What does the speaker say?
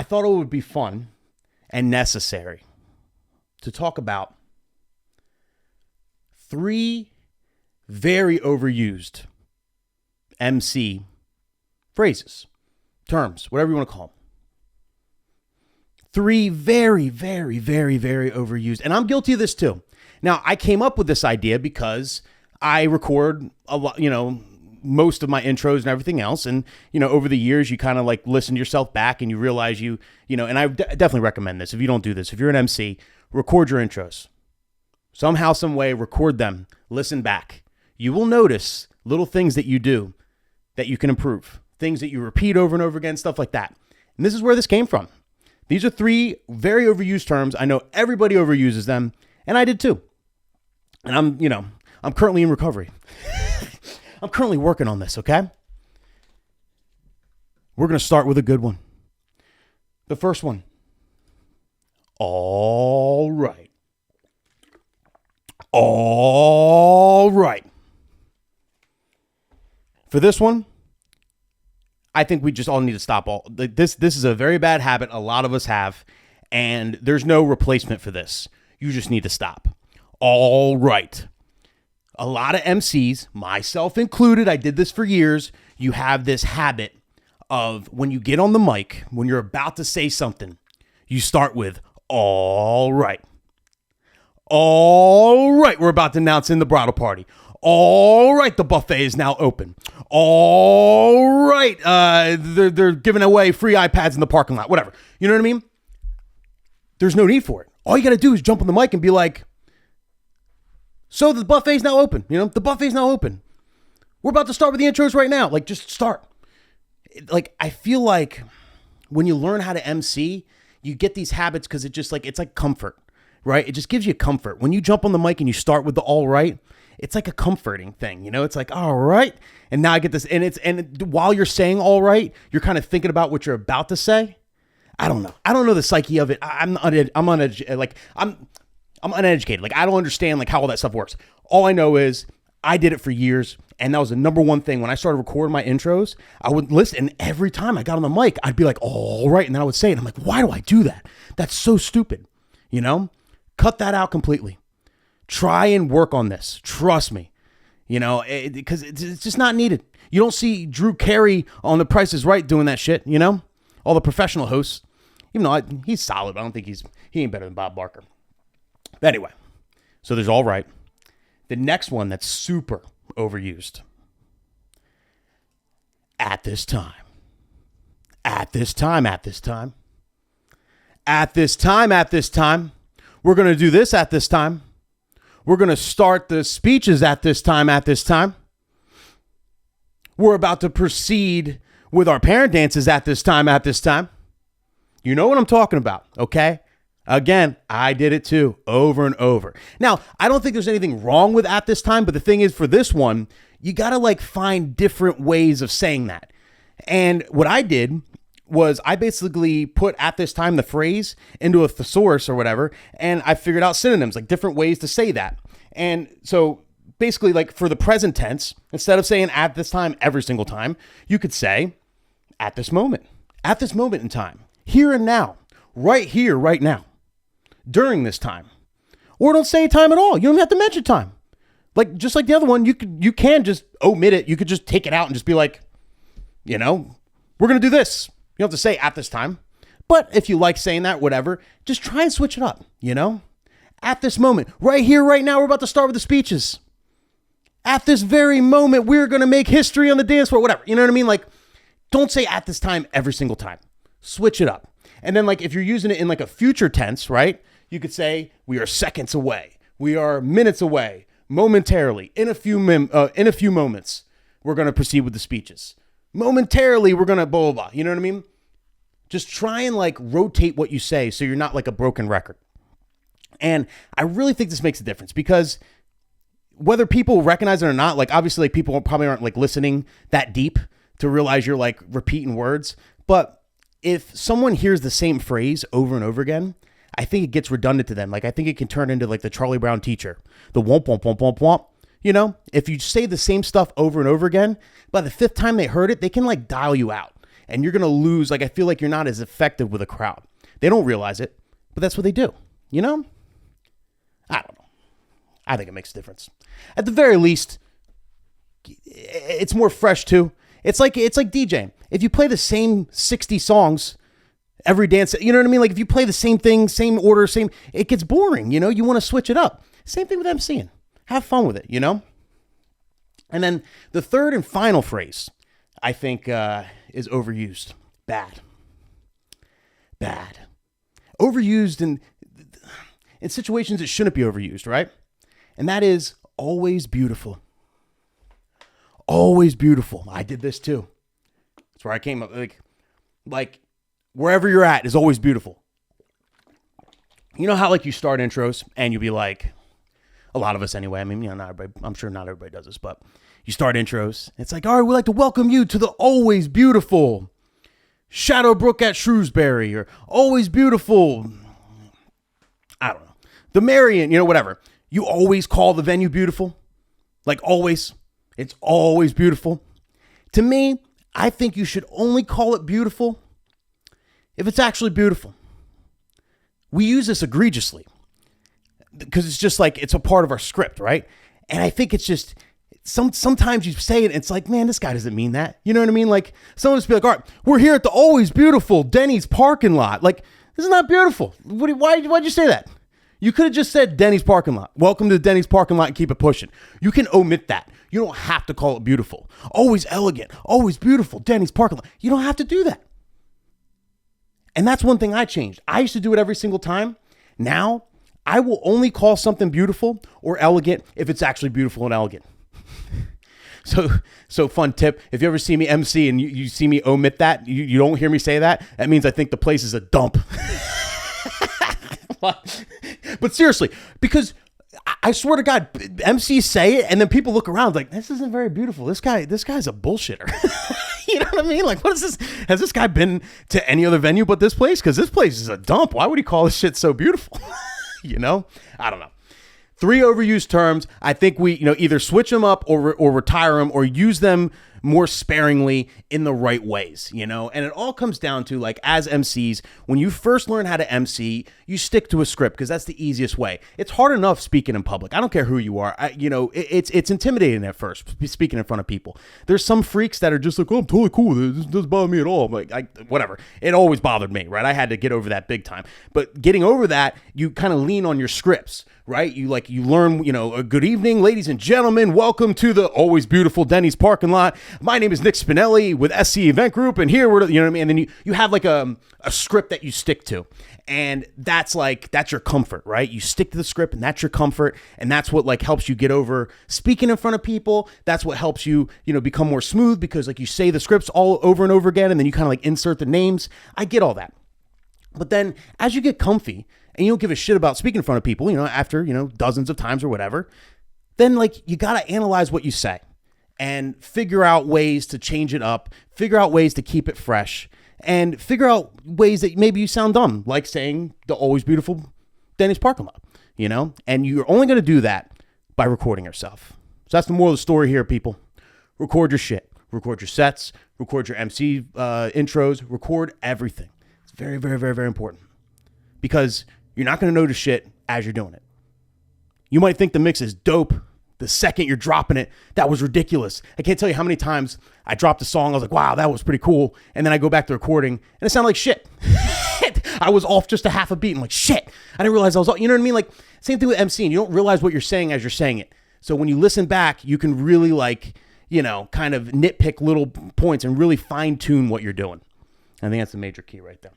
I thought it would be fun and necessary to talk about 3 very overused MC phrases, terms, whatever you want to call them. 3 very, very, very, very overused. And I'm guilty of this too. Now, I came up with this idea because I record a lot, most of my intros and everything else. And, over the years, you kind of like listen to yourself back and you realize and I definitely recommend this. If you don't do this, if you're an MC, record your intros. Somehow, some way, record them, listen back. You will notice little things that you do that you can improve, things that you repeat over and over again, stuff like that. And this is where this came from. These are 3 very overused terms. I know everybody overuses them, and I did too. And I'm currently in recovery. I'm currently working on this, okay? We're going to start with a good one. The first one. All right. All right. For this one, I think we just all need to stop this. This is a very bad habit a lot of us have, and there's no replacement for this. You just need to stop. All right. A lot of MCs, myself included, I did this for years. You have this habit of when you get on the mic, when you're about to say something, you start with, all right. All right, we're about to announce in the bridal party. All right, the buffet is now open. All right, they're giving away free iPads in the parking lot, whatever. You know what I mean? There's no need for it. All you got to do is jump on the mic and be like, so the buffet's now open. The buffet's now open. We're about to start with the intros right now. Like, just start. Like, I feel like when you learn how to MC, you get these habits because it's like comfort, right? It just gives you comfort. When you jump on the mic and you start with the all right, it's like a comforting thing, It's like, all right. And now I get this. And while you're saying all right, you're kind of thinking about what you're about to say. I don't know. I don't know the psyche of it. I'm uneducated. Like, I don't understand like how all that stuff works. All I know is I did it for years. And that was the number one thing. When I started recording my intros, I would listen. And every time I got on the mic, I'd be like, all right. And then I would say it. I'm like, why do I do that? That's so stupid. Cut that out completely. Try and work on this. Trust me, because it's just not needed. You don't see Drew Carey on The Price is Right doing that shit, all the professional hosts, even though he's solid. I don't think he ain't better than Bob Barker. But anyway, so there's all right. The next one that's super overused. At this time. At this time. At this time. At this time. At this time. We're going to do this at this time. We're going to start the speeches at this time, at this time. We're about to proceed with our parent dances at this time, at this time. You know what I'm talking about, okay? Again, I did it too, over and over. Now, I don't think there's anything wrong with at this time, but the thing is, for this one, you got to find different ways of saying that. And what I did was I basically put at this time the phrase into a thesaurus or whatever, and I figured out synonyms, like different ways to say that. And so basically, like for the present tense, instead of saying at this time every single time, you could say at this moment in time, here and now, right here, right now, during this time. Or don't say time at all. You don't have to mention time. Like, just like the other one, you can just omit it. You could just take it out and just be like, we're going to do this. You don't have to say at this time. But if you like saying that, whatever, just try and switch it up, At this moment, right here, right now, we're about to start with the speeches. At this very moment, we're going to make history on the dance floor, whatever. You know what I mean? Like, don't say at this time every single time. Switch it up. And then, like, if you're using it in like a future tense, right? You could say, we are seconds away. We are minutes away. Momentarily. In a few moments, we're going to proceed with the speeches. Momentarily, we're going to blah, blah, blah. You know what I mean? Just try and like rotate what you say so you're not like a broken record. And I really think this makes a difference because whether people recognize it or not, like obviously like people probably aren't like listening that deep to realize you're like repeating words. But if someone hears the same phrase over and over again, I think it gets redundant to them. Like I think it can turn into like the Charlie Brown teacher, the womp, womp, womp, womp, womp. You know, if you say the same stuff over and over again, by the 5th time they heard it, they can like dial you out. and you're going to lose. Like, I feel like you're not as effective with a crowd. They don't realize it, but that's what they do. You know? I don't know. I think it makes a difference. At the very least, it's more fresh too. It's like DJing. If you play the same 60 songs every dance, you know what I mean? Like if you play the same thing, same order, it gets boring, you know? You want to switch it up. Same thing with MCing. Have fun with it, you know? And then the third and final phrase, I think, is overused. Bad. Overused in situations it shouldn't be overused, right? And that is always beautiful. Always beautiful. I did this too. That's where I came up. Like wherever you're at is always beautiful. You know how like you start intros and you'll be like, a lot of us anyway. I mean, you know, not everybody, I'm sure not everybody does this, but you start intros. It's like, all right, we'd like to welcome you to the always beautiful Shadowbrook at Shrewsbury, or always beautiful, I don't know, the Marion, you know, whatever. You always call the venue beautiful. Like always. It's always beautiful. To me, I think you should only call it beautiful if it's actually beautiful. We use this egregiously because it's just like, it's a part of our script, right? And I think it's just, sometimes you say it and it's like, man, this guy doesn't mean that. You know what I mean? Like someone just be like, all right, we're here at the always beautiful Denny's parking lot. Like, this is not beautiful. Why'd you say that? You could have just said Denny's parking lot. Welcome to the Denny's parking lot and keep it pushing. You can omit that. You don't have to call it beautiful. Always elegant, always beautiful, Denny's parking lot. You don't have to do that. And that's one thing I changed. I used to do it every single time. Now, I will only call something beautiful or elegant if it's actually beautiful and elegant. So fun tip. If you ever see me MC and you see me omit that, you don't hear me say that, that means I think the place is a dump. But seriously, because I swear to God, MCs say it and then people look around like, this isn't very beautiful. This guy's a bullshitter. You know what I mean? Like, what is this? Has this guy been to any other venue but this place? Because this place is a dump. Why would he call this shit so beautiful? You know? I don't know. 3 overused terms. I think we, either switch them up or retire them or use them more sparingly in the right ways, and it all comes down to, like, as MCs, when you first learn how to MC, you stick to a script because that's the easiest way. It's hard enough speaking in public. I don't care who you are. It's intimidating at first speaking in front of people. There's some freaks that are just like, oh, I'm totally cool with it. This doesn't bother me at all. I'm like, whatever. It always bothered me, right? I had to get over that big time. But getting over that, you kind of lean on your scripts, right? You learn, a good evening, ladies and gentlemen. Welcome to the always beautiful Denny's parking lot. My name is Nick Spinelli with SC Event Group, and here we're, you know what I mean? And then you have like a script that you stick to, and that's your comfort, right? You stick to the script, and that's your comfort, and that's what like helps you get over speaking in front of people. That's what helps you, become more smooth because like you say the scripts all over and over again, and then you kind of like insert the names. I get all that, but then as you get comfy and you don't give a shit about speaking in front of people, after dozens of times or whatever, then like you got to analyze what you say and figure out ways to change it up, figure out ways to keep it fresh, and figure out ways that maybe you sound dumb, like saying the always beautiful Denny's parking lot, And you're only going to do that by recording yourself. So that's the moral of the story here, people. Record your shit. Record your sets. Record your MC intros. Record everything. It's very, very, very, very important. Because you're not going to notice shit as you're doing it. You might think the mix is dope the second you're dropping it. That was ridiculous. I can't tell you how many times I dropped a song. I was like, wow, that was pretty cool. And then I go back to recording and it sounded like shit. I was off just a half a beat. I'm like, shit. I didn't realize I was off. You know what I mean? Like, same thing with MCing. You don't realize what you're saying as you're saying it. So when you listen back, you can really like, kind of nitpick little points and really fine tune what you're doing. I think that's the major key right there.